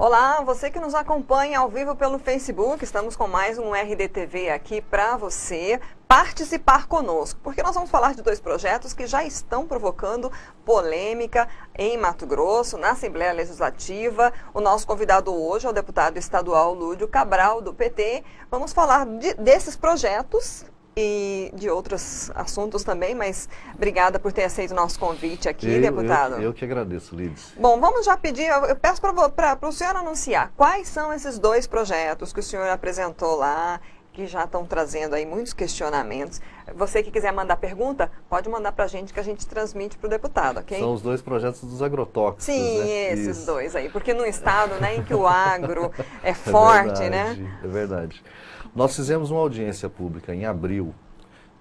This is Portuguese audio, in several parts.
Olá, você que nos acompanha ao vivo pelo Facebook, estamos com mais um RDTV aqui para você participar conosco, porque nós vamos falar de dois projetos que já estão provocando polêmica em Mato Grosso, na Assembleia Legislativa. O nosso convidado hoje é o deputado estadual Lúdio Cabral, do PT. Vamos falar desses projetos e de outros assuntos também, mas obrigada por ter aceito o nosso convite aqui, deputado. Eu que agradeço, Lides. Bom, vamos já pedir, eu peço para o senhor anunciar quais são esses dois projetos que o senhor apresentou lá, que já estão trazendo aí muitos questionamentos. Você que quiser mandar pergunta, pode mandar para a gente que a gente transmite para o deputado, ok? São os dois projetos dos agrotóxicos, sim, né? Esses Isso. dois aí, porque num estado, né, em que o agro é forte, verdade, né? É verdade. Nós fizemos uma audiência pública em abril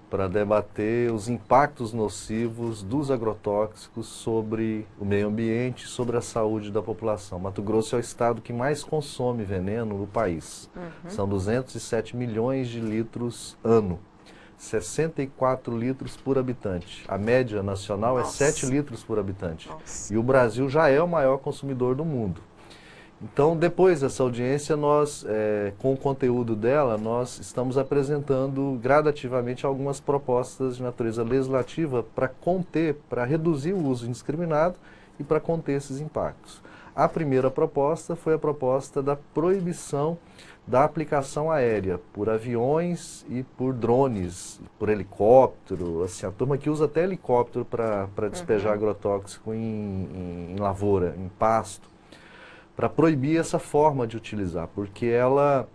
para debater os impactos nocivos dos agrotóxicos sobre o meio ambiente e sobre a saúde da população. Mato Grosso é o estado que mais consome veneno no país. São 207 milhões de litros ano. 64 litros por habitante. A média nacional é 7 litros por habitante. E o Brasil já é o maior consumidor do mundo. Então, depois dessa audiência, nós, com o conteúdo dela, nós estamos apresentando gradativamente algumas propostas de natureza legislativa para conter, para reduzir o uso indiscriminado e para conter esses impactos. A primeira proposta foi a proposta da proibição da aplicação aérea por aviões e por drones, por helicóptero. Assim, a turma que usa até helicóptero para despejar agrotóxico em lavoura, em pasto, para proibir essa forma de utilizar, porque ela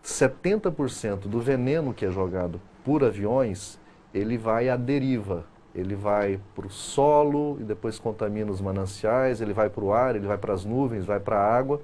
70% do veneno que é jogado por aviões, ele vai à deriva, ele vai para o solo e depois contamina os mananciais, ele vai para o ar, ele vai para as nuvens, vai para a água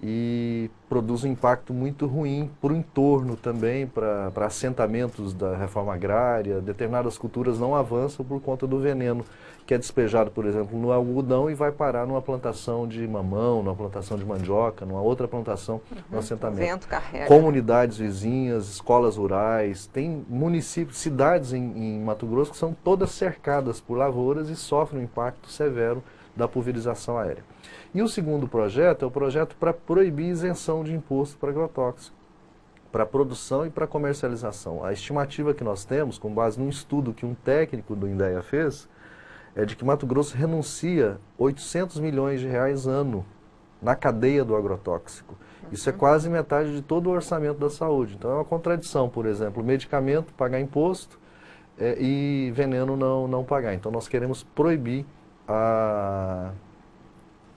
e produz um impacto muito ruim para o entorno também, para assentamentos da reforma agrária. Determinadas culturas não avançam por conta do veneno que é despejado, por exemplo, no algodão e vai parar numa plantação de mamão, numa plantação de mandioca, numa outra plantação, no assentamento. O vento carrega. Comunidades vizinhas, escolas rurais, tem municípios, cidades em Mato Grosso que são todas cercadas por lavouras e sofrem um impacto severo da pulverização aérea. E o segundo projeto é o projeto para proibir isenção de imposto para agrotóxico, para produção e para comercialização. A estimativa que nós temos, com base num estudo que um técnico do INDEA fez, é de que Mato Grosso renuncia 800 milhões de reais ano na cadeia do agrotóxico. Isso é quase metade de todo o orçamento da saúde. Então é uma contradição, por exemplo, medicamento pagar imposto e veneno não pagar. Então nós queremos proibir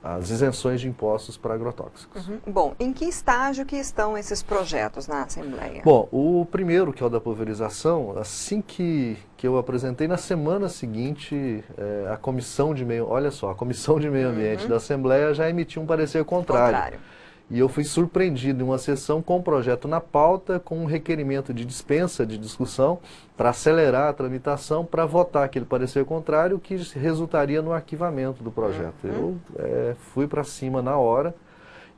as isenções de impostos para agrotóxicos. Bom, em que estágio que estão esses projetos na Assembleia? Bom, o primeiro, que é o da pulverização, assim que eu apresentei, na semana seguinte, a Comissão de Meio, olha só, a Comissão de Meio Ambiente da Assembleia já emitiu um parecer contrário. E eu fui surpreendido em uma sessão com o projeto na pauta, com um requerimento de dispensa de discussão para acelerar a tramitação, para votar aquele parecer contrário, que resultaria no arquivamento do projeto. Eu fui para cima na hora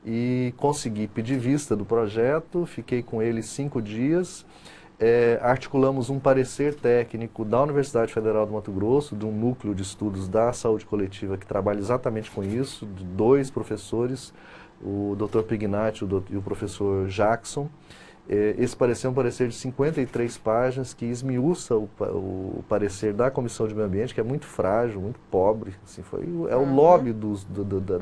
e consegui pedir vista do projeto, fiquei com ele 5 dias, articulamos um parecer técnico da Universidade Federal do Mato Grosso, de um núcleo de estudos da saúde coletiva que trabalha exatamente com isso, de 2 professores, o Dr. Pignatti e o professor Jackson. Esse parecer é um parecer de 53 páginas que esmiuça o parecer da Comissão de Meio Ambiente, que é muito frágil, muito pobre. Assim, o lobby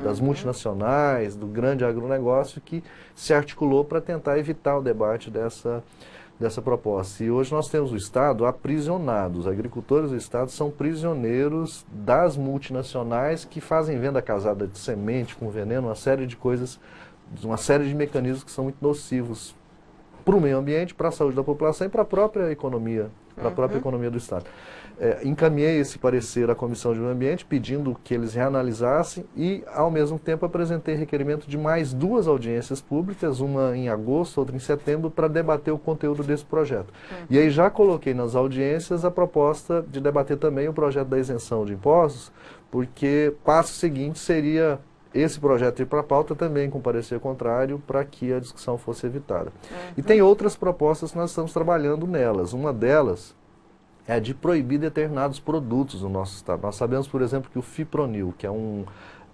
das multinacionais, do grande agronegócio que se articulou para tentar evitar o debate dessa proposta. E hoje nós temos o Estado aprisionado. Os agricultores do Estado são prisioneiros das multinacionais que fazem venda casada de semente com veneno, uma série de coisas, uma série de mecanismos que são muito nocivos para o meio ambiente, para a saúde da população e para a própria economia, do Estado. Encaminhei esse parecer à Comissão de Meio Ambiente, pedindo que eles reanalisassem e, ao mesmo tempo, apresentei requerimento de mais 2 audiências públicas, uma em agosto, outra em setembro, para debater o conteúdo desse projeto. E aí já coloquei nas audiências a proposta de debater também o projeto da isenção de impostos, porque passo seguinte seria esse projeto ir para a pauta também com parecer contrário para que a discussão fosse evitada. E tem outras propostas que nós estamos trabalhando nelas. Uma delas é de proibir determinados produtos no nosso estado. Nós sabemos, por exemplo, que o fipronil, que é um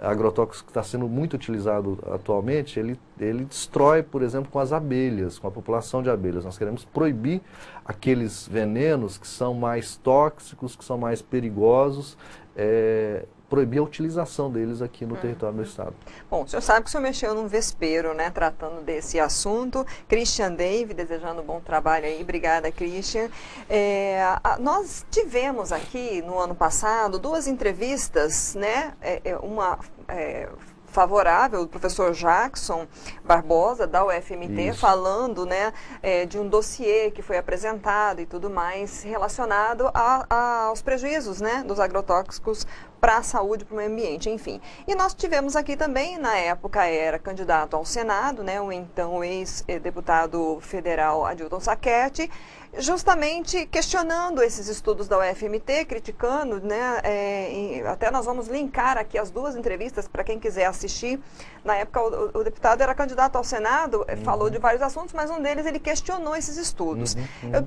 agrotóxico que está sendo muito utilizado atualmente, ele destrói, por exemplo, com as abelhas, com a população de abelhas. Nós queremos proibir aqueles venenos que são mais tóxicos, que são mais perigosos, proibir a utilização deles aqui no território do Estado. Bom, o senhor sabe que o senhor mexeu num vespeiro, né, tratando desse assunto. Christian Dave, desejando bom trabalho aí. Obrigada, Christian. Nós tivemos aqui, no ano passado, 2 entrevistas, né, uma favorável do professor Jackson Barbosa, da UFMT, Isso. falando, né, de um dossiê que foi apresentado e tudo mais relacionado aos prejuízos, né, dos agrotóxicos para a saúde, para o meio ambiente, enfim. E nós tivemos aqui também, na época era candidato ao Senado, né, o então ex-deputado federal Adilton Sacchetti, justamente questionando esses estudos da UFMT, criticando, né, até nós vamos linkar aqui as 2 entrevistas para quem quiser assistir. Na época o deputado era candidato ao Senado, falou de vários assuntos, mas um deles ele questionou esses estudos.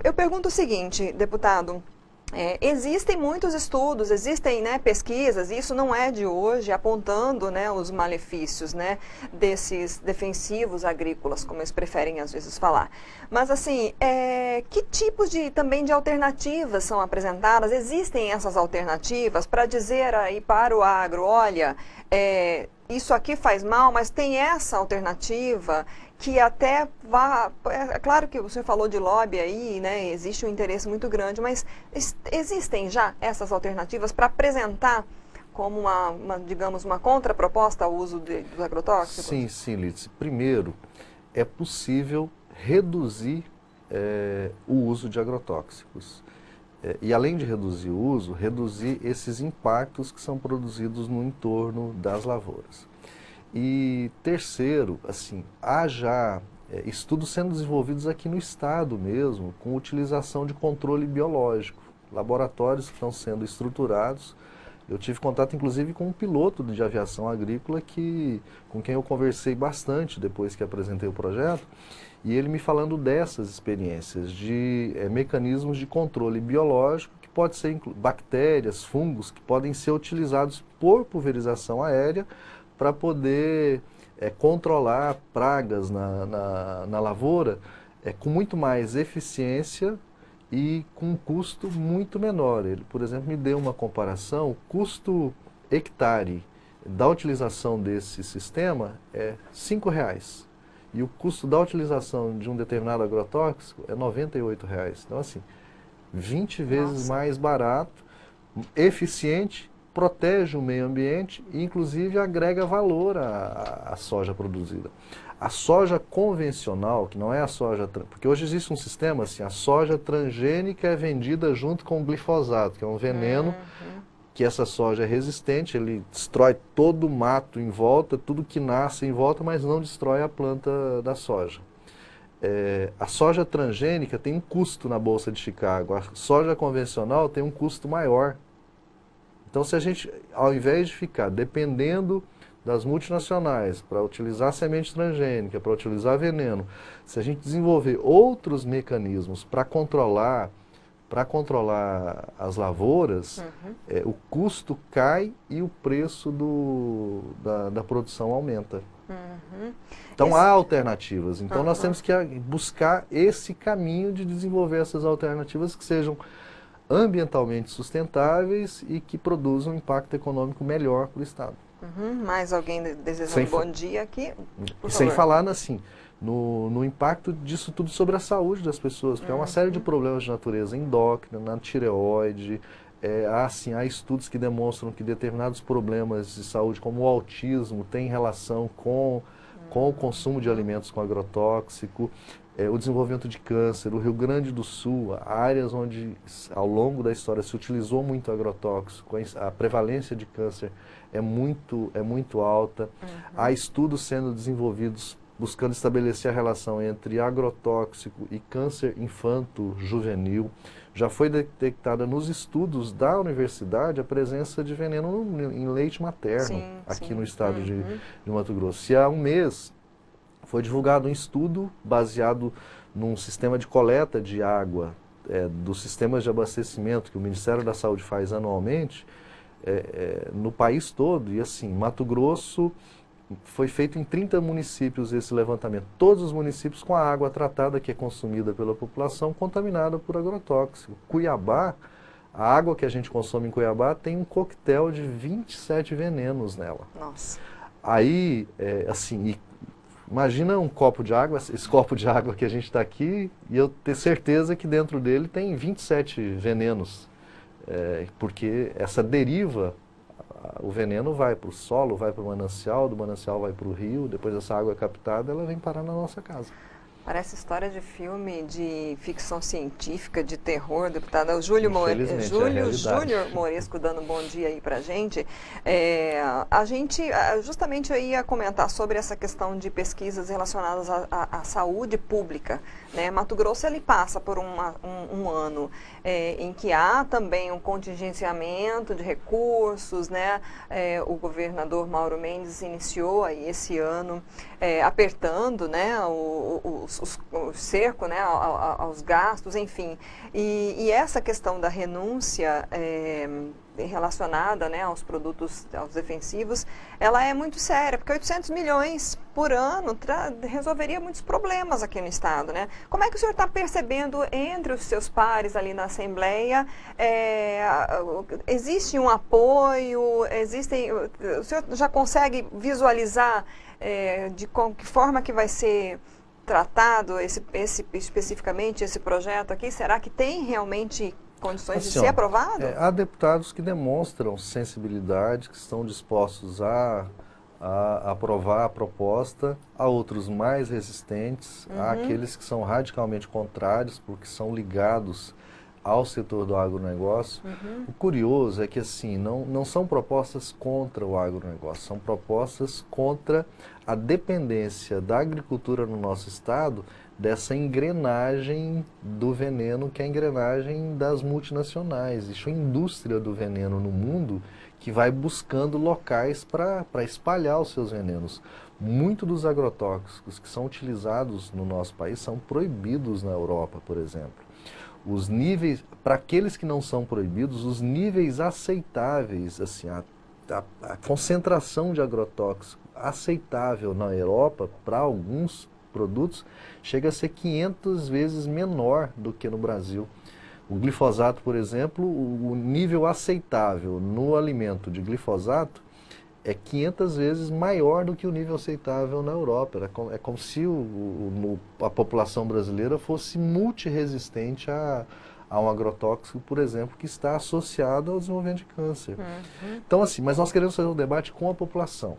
Eu pergunto o seguinte, deputado, existem muitos estudos, existem, né, pesquisas, e isso não é de hoje, apontando, né, os malefícios, né, desses defensivos agrícolas, como eles preferem às vezes falar. Mas assim, que tipos também de alternativas são apresentadas? Existem essas alternativas para dizer aí para o agro, olha, isso aqui faz mal, mas tem essa alternativa que até é claro que o senhor falou de lobby aí, né, existe um interesse muito grande, mas existem já essas alternativas para apresentar como digamos, uma contraproposta ao uso dos agrotóxicos? Sim, Lídice. Primeiro, é possível reduzir o uso de agrotóxicos. E além de reduzir o uso, reduzir esses impactos que são produzidos no entorno das lavouras. E terceiro, assim, há já estudos sendo desenvolvidos aqui no estado mesmo, com utilização de controle biológico, laboratórios que estão sendo estruturados. Eu tive contato inclusive com um piloto de aviação agrícola com quem eu conversei bastante depois que apresentei o projeto, e ele me falando dessas experiências de mecanismos de controle biológico, que pode ser bactérias, fungos, que podem ser utilizados por pulverização aérea para poder controlar pragas na lavoura com muito mais eficiência e com um custo muito menor. Ele, por exemplo, me deu uma comparação, o custo hectare da utilização desse sistema é R$ 5,00 e o custo da utilização de um determinado agrotóxico é R$ 98,00. Então, assim, 20 vezes mais barato, eficiente, protege o meio ambiente e, inclusive, agrega valor à soja produzida. A soja convencional, que não é a soja... Porque hoje existe um sistema assim, a soja transgênica é vendida junto com o glifosato, que é um veneno que essa soja é resistente, ele destrói todo o mato em volta, tudo que nasce em volta, mas não destrói a planta da soja. A soja transgênica tem um custo na Bolsa de Chicago, a soja convencional tem um custo maior. Então, se a gente, ao invés de ficar dependendo das multinacionais para utilizar semente transgênica, para utilizar veneno, se a gente desenvolver outros mecanismos para controlar as lavouras, o custo cai e o preço da produção aumenta. Então, há alternativas. Então, nós temos que buscar esse caminho de desenvolver essas alternativas que sejam ambientalmente sustentáveis e que produzam um impacto econômico melhor para o Estado. Mais alguém desejando bom dia aqui? Sem falar assim, no impacto disso tudo sobre a saúde das pessoas, porque há uma série de problemas de natureza endócrina, na tireoide, há estudos que demonstram que determinados problemas de saúde, como o autismo, têm relação com o consumo de alimentos com agrotóxico, o desenvolvimento de câncer. O Rio Grande do Sul, áreas onde ao longo da história se utilizou muito agrotóxico, a prevalência de câncer é muito alta. Há estudos sendo desenvolvidos buscando estabelecer a relação entre agrotóxico e câncer infanto-juvenil. Já foi detectada nos estudos da universidade a presença de veneno em leite materno aqui no estado de Mato Grosso. E há um mês foi divulgado um estudo baseado num sistema de coleta de água dos sistemas de abastecimento que o Ministério da Saúde faz anualmente, no país todo. E assim, Mato Grosso foi feito em 30 municípios esse levantamento. Todos os municípios com a água tratada que é consumida pela população contaminada por agrotóxico. Cuiabá, a água que a gente consome em Cuiabá tem um coquetel de 27 venenos nela. Nossa. Aí, assim, imagina um copo de água, esse copo de água que a gente está aqui, e eu ter certeza que dentro dele tem 27 venenos. Porque essa deriva, o veneno vai para o solo, vai para o manancial, do manancial vai para o rio, depois essa água é captada, ela vem parar na nossa casa. Parece história de filme de ficção científica, de terror, deputada. O Júlio Júnior Moresco dando um bom dia aí pra gente. Justamente eu ia comentar sobre essa questão de pesquisas relacionadas à saúde pública. Né? Mato Grosso ele passa por um ano em que há também um contingenciamento de recursos, né? O governador Mauro Mendes iniciou aí esse ano apertando, né, o cerco, né, aos gastos, enfim. E essa questão da renúncia relacionada, né, aos produtos, aos defensivos, ela é muito séria, porque 800 milhões por ano resolveria muitos problemas aqui no Estado, né? Como é que o senhor está percebendo entre os seus pares ali na Assembleia? Existe um apoio? O senhor já consegue visualizar de que forma que vai ser tratado especificamente esse projeto aqui? Será que tem realmente condições de ser aprovado? Há deputados que demonstram sensibilidade, que estão dispostos a aprovar a proposta, há outros mais resistentes, há aqueles que são radicalmente contrários, porque são ligados ao setor do agronegócio. O curioso é que assim, não são propostas contra o agronegócio, são propostas contra a dependência da agricultura no nosso estado dessa engrenagem do veneno, que é a engrenagem das multinacionais. Existe uma indústria do veneno no mundo que vai buscando locais para espalhar os seus venenos. Muitos dos agrotóxicos que são utilizados no nosso país são proibidos na Europa, por exemplo. Os níveis, para aqueles que não são proibidos, os níveis aceitáveis, assim, a concentração de agrotóxico aceitável na Europa para alguns produtos chega a ser 500 vezes menor do que no Brasil. O glifosato, por exemplo, o nível aceitável no alimento de glifosato é 500 vezes maior do que o nível aceitável na Europa. É como se a população brasileira fosse multiresistente a um agrotóxico, por exemplo, que está associado ao desenvolvimento de câncer. Então, assim, mas nós queremos fazer um debate com a população.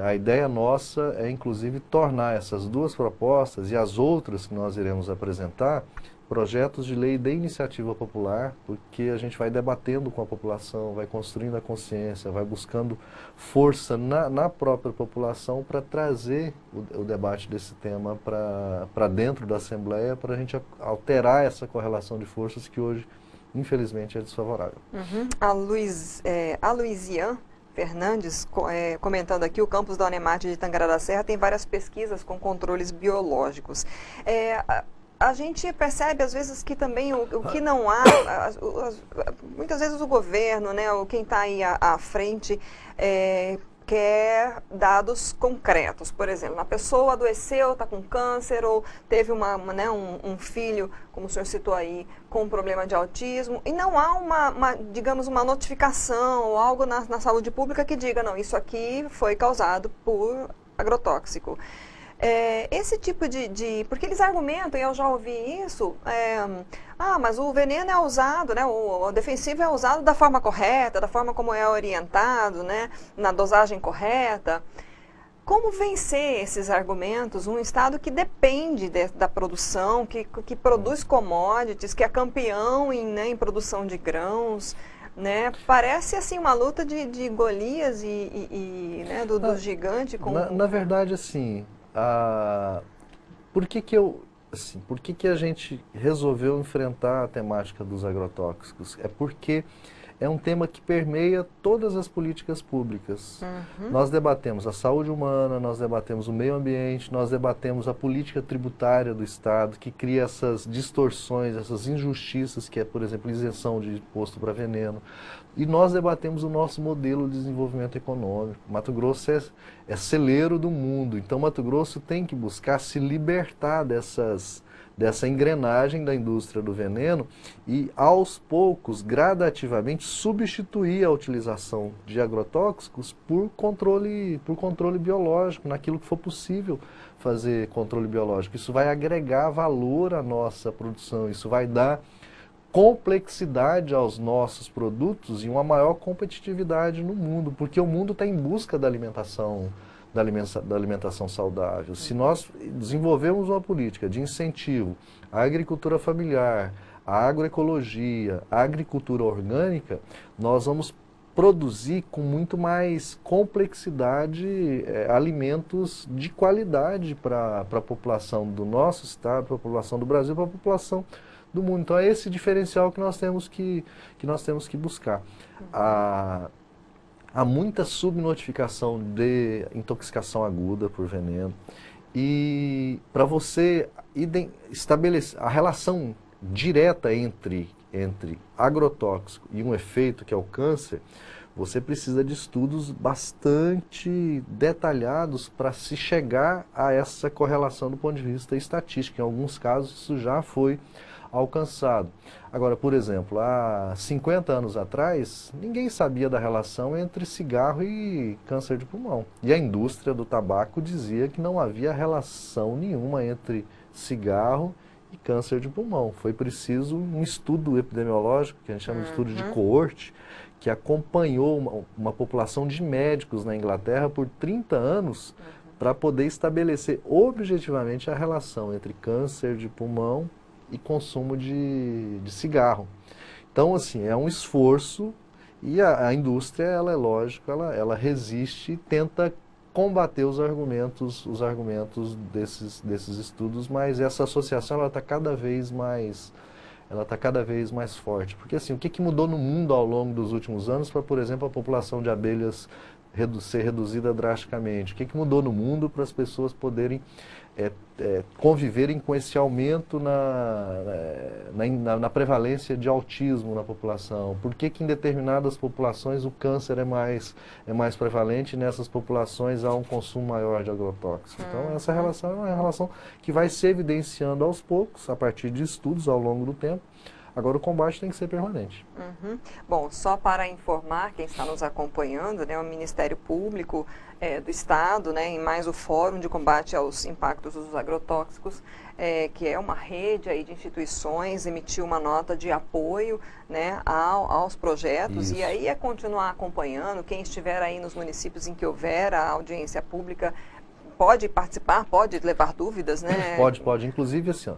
A ideia nossa é, inclusive, tornar essas duas propostas e as outras que nós iremos apresentar projetos de lei de iniciativa popular, porque a gente vai debatendo com a população, vai construindo a consciência, vai buscando força na própria população para trazer o debate desse tema para dentro da Assembleia, para a gente alterar essa correlação de forças que hoje, infelizmente, é desfavorável. A Luiziane Fernandes, comentando aqui, o campus da Unemate de Tangará da Serra tem várias pesquisas com controles biológicos. A gente percebe, às vezes, que também o que não há, muitas vezes o governo, né, ou quem está aí à frente, quer dados concretos. Por exemplo, uma pessoa adoeceu, está com câncer, ou teve um filho, como o senhor citou aí, com um problema de autismo, e não há digamos, uma notificação ou algo na saúde pública que diga, não, isso aqui foi causado por agrotóxico. Esse tipo porque eles argumentam, e eu já ouvi isso, mas o veneno é usado, né, o defensivo é usado da forma correta, da forma como é orientado, né, na dosagem correta. Como vencer esses argumentos? Um estado que depende da produção, que produz commodities, que é campeão em produção de grãos, né? Parece assim uma luta de Golias né, do gigante com... Na verdade, assim... Por que assim, por que a gente resolveu enfrentar a temática dos agrotóxicos? É porque é um tema que permeia todas as políticas públicas. Nós debatemos a saúde humana, nós debatemos o meio ambiente, nós debatemos a política tributária do Estado, que cria essas distorções, essas injustiças, que é, por exemplo, isenção de imposto para veneno. E nós debatemos o nosso modelo de desenvolvimento econômico. Mato Grosso é celeiro do mundo, então Mato Grosso tem que buscar se libertar dessa engrenagem da indústria do veneno e, aos poucos, gradativamente, substituir a utilização de agrotóxicos por controle biológico, naquilo que for possível fazer controle biológico. Isso vai agregar valor à nossa produção, isso vai dar complexidade aos nossos produtos e uma maior competitividade no mundo, porque o mundo está em busca da alimentação saudável. Se nós desenvolvermos uma política de incentivo à agricultura familiar, à agroecologia, à agricultura orgânica, nós vamos produzir com muito mais complexidade alimentos de qualidade para a população do nosso estado, para a população do Brasil, para a população do mundo. Então é esse diferencial que nós temos que buscar. Há muita subnotificação de intoxicação aguda por veneno e para você estabelecer a relação direta entre agrotóxico e um efeito que é o câncer, você precisa de estudos bastante detalhados para se chegar a essa correlação do ponto de vista estatístico. Em alguns casos isso já foi alcançado. Agora, por exemplo, há 50 anos atrás, ninguém sabia da relação entre cigarro e câncer de pulmão. E a indústria do tabaco dizia que não havia relação nenhuma entre cigarro e câncer de pulmão. Foi preciso um estudo epidemiológico, que a gente chama de estudo de coorte, que acompanhou uma população de médicos na Inglaterra por 30 anos para poder estabelecer objetivamente a relação entre câncer de pulmão e consumo de cigarro. Então, assim, é um esforço e a indústria, ela é lógico, ela resiste e tenta combater os argumentos desses estudos, mas essa associação ela está cada vez mais forte. Porque assim, o que mudou no mundo ao longo dos últimos anos para, por exemplo, a população de abelhas ser reduzida drasticamente? O que mudou no mundo para as pessoas poderem conviverem com esse aumento na prevalência de autismo na população? Por que em determinadas populações o câncer é mais prevalente e nessas populações há um consumo maior de agrotóxicos? Então essa relação é uma relação que vai se evidenciando aos poucos, a partir de estudos ao longo do tempo. Agora o combate tem que ser permanente. Bom, só para informar quem está nos acompanhando, né, o Ministério Público do Estado, né, e mais o Fórum de Combate aos Impactos dos Agrotóxicos, que é uma rede aí de instituições, emitiu uma nota de apoio, né, aos projetos. Isso. E aí é continuar acompanhando. Quem estiver aí nos municípios em que houver a audiência pública pode participar, pode levar dúvidas, né? Pode. Inclusive, assim, ó,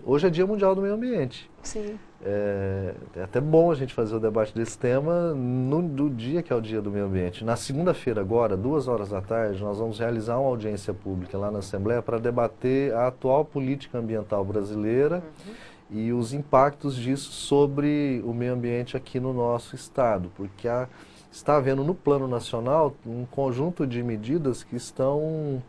hoje é Dia Mundial do Meio Ambiente. Sim. É até bom a gente fazer o debate desse tema no dia que é o Dia do Meio Ambiente. Na segunda-feira agora, 2h da tarde, nós vamos realizar uma audiência pública lá na Assembleia para debater a atual política ambiental brasileira e os impactos disso sobre o meio ambiente aqui no nosso estado, porque está havendo no plano nacional um conjunto de medidas que estão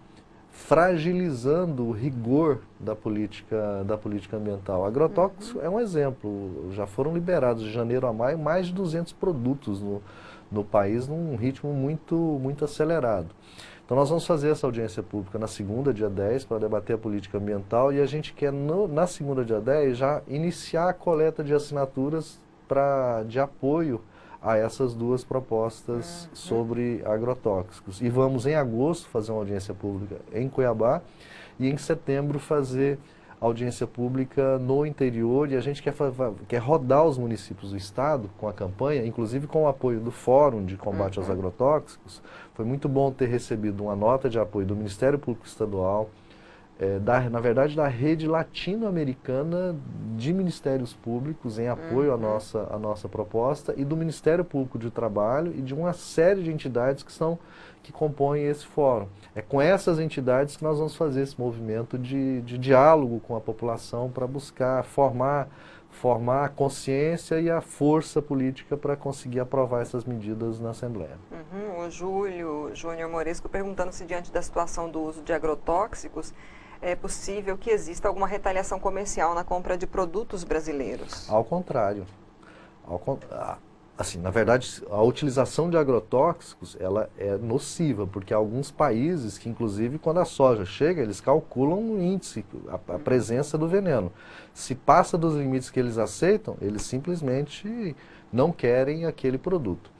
fragilizando o rigor da política ambiental. Agrotóxico é um exemplo. Já foram liberados de janeiro a maio mais de 200 produtos no país num ritmo muito acelerado. Então nós vamos fazer essa audiência pública na segunda, dia 10, para debater a política ambiental, e a gente quer, na segunda, dia 10, já iniciar a coleta de assinaturas de apoio a essas duas propostas sobre agrotóxicos. E vamos, em agosto, fazer uma audiência pública em Cuiabá e, em setembro, fazer audiência pública no interior. E a gente quer rodar os municípios do estado com a campanha, inclusive com o apoio do Fórum de Combate aos Agrotóxicos. Foi muito bom ter recebido uma nota de apoio do Ministério Público Estadual, na verdade, da rede latino-americana de ministérios públicos em apoio à nossa proposta e do Ministério Público de Trabalho e de uma série de entidades que compõem esse fórum. É com essas entidades que nós vamos fazer esse movimento de diálogo com a população para buscar formar a consciência e a força política para conseguir aprovar essas medidas na Assembleia. O Júnior Moresco perguntando se diante da situação do uso de agrotóxicos é possível que exista alguma retaliação comercial na compra de produtos brasileiros. Ao contrário. Assim, na verdade, a utilização de agrotóxicos ela é nociva, porque há alguns países que, inclusive, quando a soja chega, eles calculam o índice, a presença do veneno. Se passa dos limites que eles aceitam, eles simplesmente não querem aquele produto.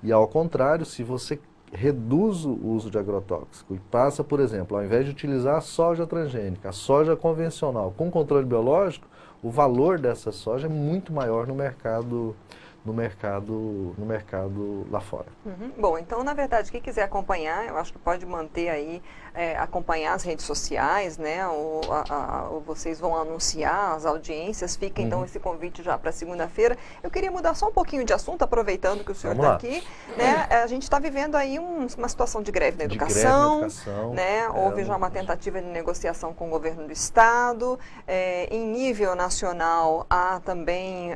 E ao contrário, se você reduz o uso de agrotóxico e passa, por exemplo, ao invés de utilizar a soja transgênica, a soja convencional com controle biológico, o valor dessa soja é muito maior no mercado lá fora. Bom, então, na verdade, quem quiser acompanhar, eu acho que pode manter aí, acompanhar as redes sociais, né? Ou vocês vão anunciar as audiências, fica então esse convite já para segunda-feira. Eu queria mudar só um pouquinho de assunto, aproveitando que o senhor está aqui, né? A gente está vivendo aí uma situação de greve na educação, né? Houve já uma tentativa de negociação com o governo do estado, em nível nacional há também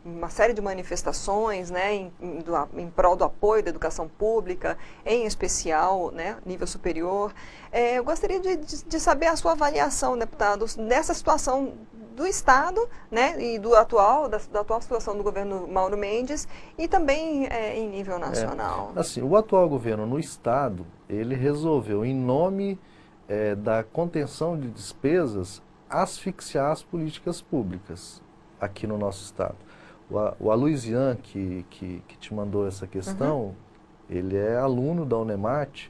uma série de manifestações, né, em prol do apoio da educação pública, em especial, né, nível superior. Eu gostaria de saber a sua avaliação, deputado, nessa situação do Estado, né, e da atual situação do governo Mauro Mendes e também em nível nacional. Assim, o atual governo no Estado, ele resolveu, em nome da contenção de despesas, asfixiar as políticas públicas aqui no nosso Estado. O Aloysian, que te mandou essa questão, ele é aluno da Unemat,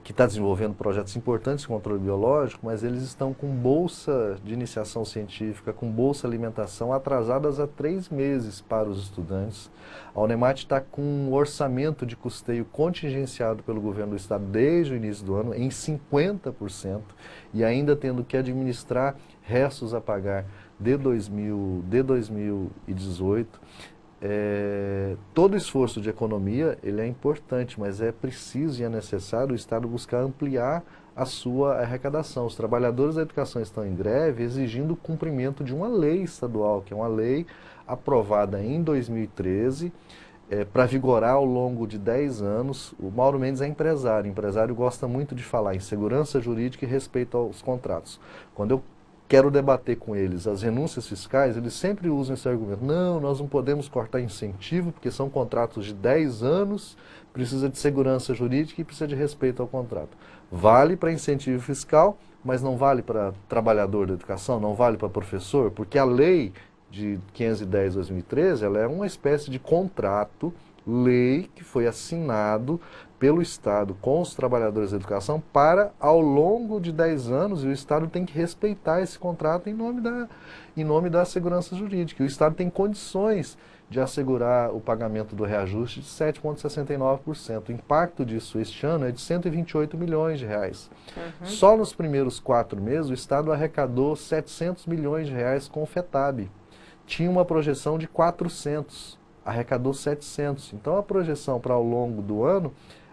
que está desenvolvendo projetos importantes de controle biológico, mas eles estão com bolsa de iniciação científica, com bolsa alimentação atrasadas há 3 meses para os estudantes. A Unemat está com um orçamento de custeio contingenciado pelo governo do Estado desde o início do ano em 50% e ainda tendo que administrar restos a pagar de 2018, todo esforço de economia ele é importante, mas é preciso e é necessário o Estado buscar ampliar a sua arrecadação. Os trabalhadores da educação estão em greve exigindo o cumprimento de uma lei estadual, que é uma lei aprovada em 2013, para vigorar ao longo de 10 anos. O Mauro Mendes é empresário. O empresário gosta muito de falar em segurança jurídica e respeito aos contratos. Quando eu quero debater com eles as renúncias fiscais, eles sempre usam esse argumento. Não, nós não podemos cortar incentivo, porque são contratos de 10 anos, precisa de segurança jurídica e precisa de respeito ao contrato. Vale para incentivo fiscal, mas não vale para trabalhador da educação, não vale para professor, porque a lei de 510/2013, ela é uma espécie de contrato, lei que foi assinado pelo Estado com os trabalhadores da educação para, ao longo de 10 anos, e o Estado tem que respeitar esse contrato em nome da segurança jurídica. O Estado tem condições de assegurar o pagamento do reajuste de 7,69%. O impacto disso este ano é de 128 milhões de reais. Só nos primeiros 4 meses, o Estado arrecadou 700 milhões de reais com o FETAB. Tinha uma projeção de 400, arrecadou 700. Então, a projeção para ao longo do ano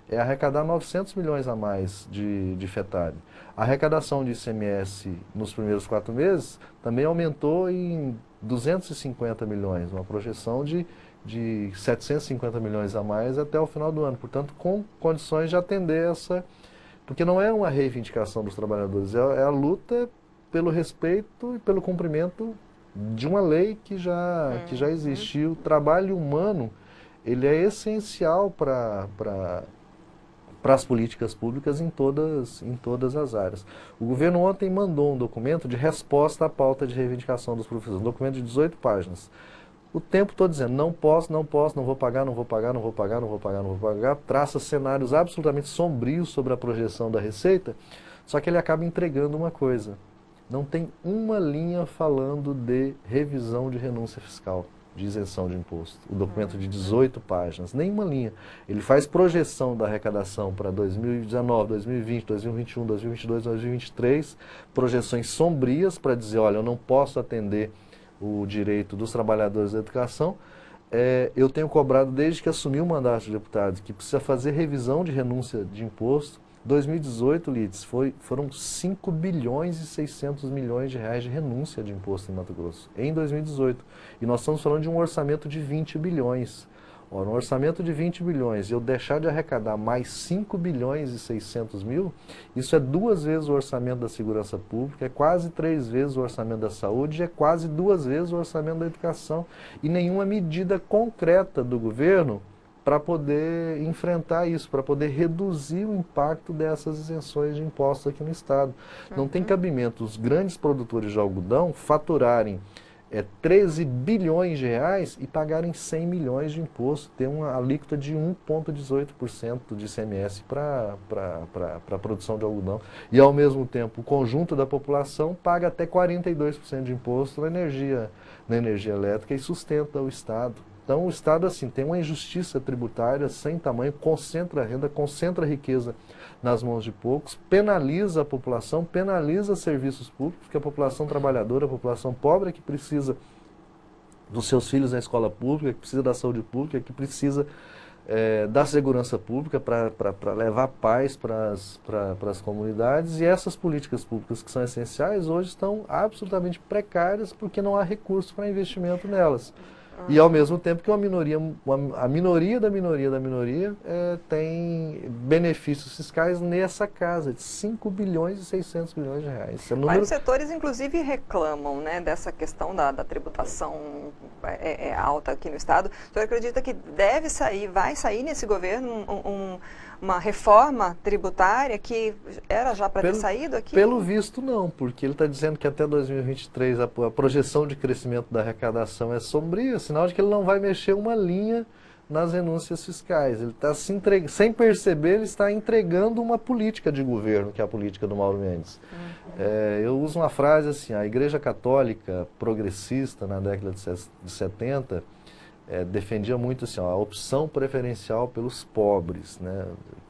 é arrecadar 900 milhões a mais de FETAB. A arrecadação de ICMS nos primeiros 4 meses também aumentou em 250 milhões, uma projeção de 750 milhões a mais até o final do ano. Portanto, com condições de atender essa... Porque não é uma reivindicação dos trabalhadores, é a luta pelo respeito e pelo cumprimento de uma lei que já existiu. O trabalho humano, ele é essencial para as políticas públicas em todas as áreas. O governo ontem mandou um documento de resposta à pauta de reivindicação dos professores, um documento de 18 páginas. O tempo todo dizendo, não posso, não vou pagar, traça cenários absolutamente sombrios sobre a projeção da receita, só que ele acaba entregando uma coisa. Não tem uma linha falando de revisão de renúncia fiscal. de isenção de imposto. O documento de 18 páginas, nenhuma linha. Ele faz projeção da arrecadação para 2019, 2020, 2021, 2022, 2023, projeções sombrias para dizer, olha, eu não posso atender o direito dos trabalhadores da educação. Eu tenho cobrado desde que assumi o mandato de deputado que precisa fazer revisão de renúncia de imposto. 2018, Lides, foram 5 bilhões e 600 milhões de reais de renúncia de imposto em Mato Grosso, em 2018. E nós estamos falando de um orçamento de 20 bilhões. Ora, um orçamento de 20 bilhões e eu deixar de arrecadar mais 5 bilhões e 600 mil, isso é 2 vezes o orçamento da segurança pública, é quase 3 vezes o orçamento da saúde, é quase 2 vezes o orçamento da educação. E nenhuma medida concreta do governo para poder enfrentar isso, para poder reduzir o impacto dessas isenções de impostos aqui no Estado. Não tem cabimento os grandes produtores de algodão faturarem 13 bilhões de reais e pagarem 100 milhões de imposto, ter uma alíquota de 1,18% de ICMS para a produção de algodão. E, ao mesmo tempo, o conjunto da população paga até 42% de imposto na energia elétrica e sustenta o Estado. Então, o Estado, assim, tem uma injustiça tributária sem tamanho, concentra a renda, concentra a riqueza nas mãos de poucos, penaliza a população, penaliza serviços públicos, porque a população trabalhadora, a população pobre que precisa dos seus filhos na escola pública, que precisa da saúde pública, que precisa da segurança pública para levar paz para as comunidades. E essas políticas públicas que são essenciais hoje estão absolutamente precárias porque não há recurso para investimento nelas. E ao mesmo tempo que a minoria da minoria tem benefícios fiscais nessa casa, de 5 bilhões e 600 milhões de reais. Vários setores, inclusive, reclamam, né, dessa questão da tributação alta aqui no Estado. O senhor acredita que vai sair nesse governo uma reforma tributária que era já para ter saído aqui? Pelo visto, não, porque ele está dizendo que até 2023 a projeção de crescimento da arrecadação é sombria, sinal de que ele não vai mexer uma linha nas renúncias fiscais. Ele está sem perceber, ele está entregando uma política de governo, que é a política do Mauro Mendes. Eu uso uma frase assim, a Igreja Católica progressista, na década de 70, defendia muito assim, a opção preferencial pelos pobres, né?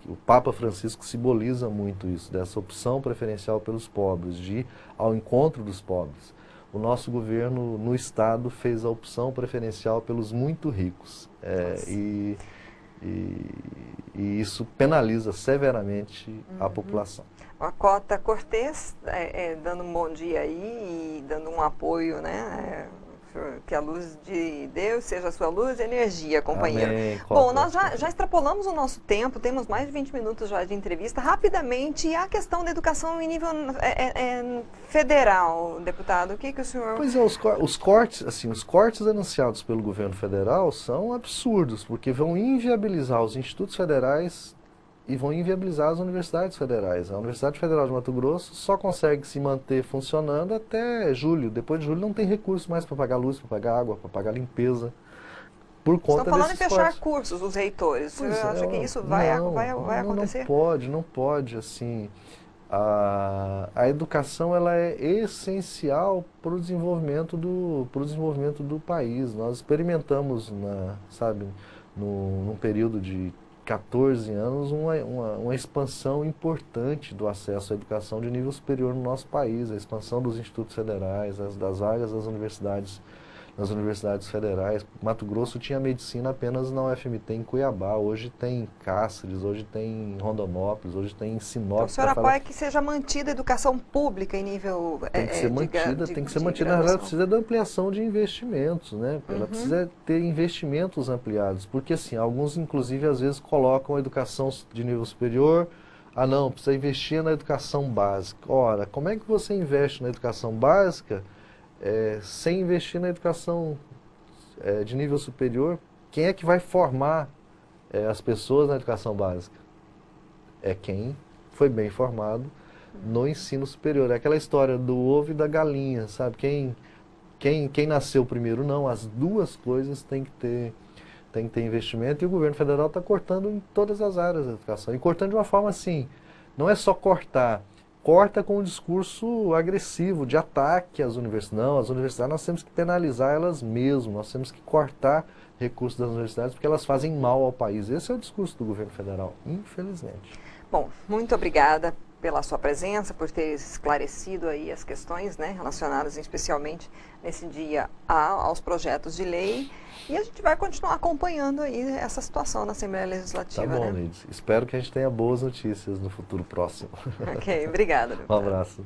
O Papa Francisco simboliza muito isso, dessa opção preferencial pelos pobres, de ir ao encontro dos pobres. O nosso governo, no Estado, fez a opção preferencial pelos muito ricos. E isso penaliza severamente a população. A Cota Cortez, dando um bom dia aí e dando um apoio, né? Que a luz de Deus seja a sua luz e energia, companheiro. Amém. Bom, nós já extrapolamos o nosso tempo, temos mais de 20 minutos já de entrevista. Rapidamente, a questão da educação em nível federal, deputado, o que o senhor... Pois é, os cortes anunciados pelo governo federal são absurdos, porque vão inviabilizar os institutos federais e vão inviabilizar as universidades federais. A Universidade Federal de Mato Grosso só consegue se manter funcionando até julho. Depois de julho não tem recurso mais para pagar luz, para pagar água, para pagar limpeza. Por conta Estão falando em fechar cortes. cursos, os reitores. Você acha que isso vai acontecer? Não pode. Assim, a educação ela é essencial para o desenvolvimento do país. Nós experimentamos, num período de 14 anos, uma expansão importante do acesso à educação de nível superior no nosso país, a expansão dos institutos federais, das vagas nas universidades federais. Mato Grosso tinha medicina apenas na UFMT em Cuiabá, hoje tem Cáceres, hoje tem Rondonópolis, hoje tem Sinop. Então o senhor apoia que seja mantida a educação pública em nível tem que ser mantida, na verdade precisa da ampliação de investimentos, né? Ela precisa ter investimentos ampliados, porque assim, alguns inclusive às vezes colocam a educação de nível superior, não, precisa investir na educação básica. Ora, como é que você investe na educação básica sem investir na educação de nível superior? Quem é que vai formar as pessoas na educação básica? É quem foi bem formado no ensino superior. É aquela história do ovo e da galinha, sabe? Quem nasceu primeiro, não. As duas coisas têm que ter investimento, e o governo federal está cortando em todas as áreas da educação. E cortando de uma forma assim, não é só cortar, corta com um discurso agressivo, de ataque às universidades. Não, as universidades nós temos que penalizar elas mesmas, nós temos que cortar recursos das universidades porque elas fazem mal ao país. Esse é o discurso do governo federal, infelizmente. Bom, muito obrigada pela sua presença, por ter esclarecido aí as questões, né, relacionadas especialmente nesse dia aos projetos de lei. E a gente vai continuar acompanhando aí essa situação na Assembleia Legislativa. Tá bom, né? Lides. Espero que a gente tenha boas notícias no futuro próximo. Ok, obrigada. Um abraço.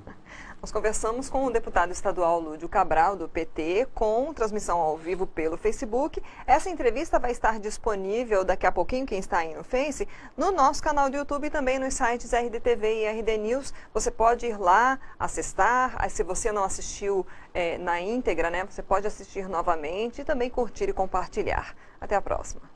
Nós conversamos com o deputado estadual Lúdio Cabral, do PT, com transmissão ao vivo pelo Facebook. Essa entrevista vai estar disponível daqui a pouquinho, quem está aí no Face, no nosso canal do YouTube e também nos sites RDTV e RD News. Você pode ir lá, acessar. Se você não assistiu na íntegra, né, você pode assistir novamente e também curtir e compartilhar. Até a próxima.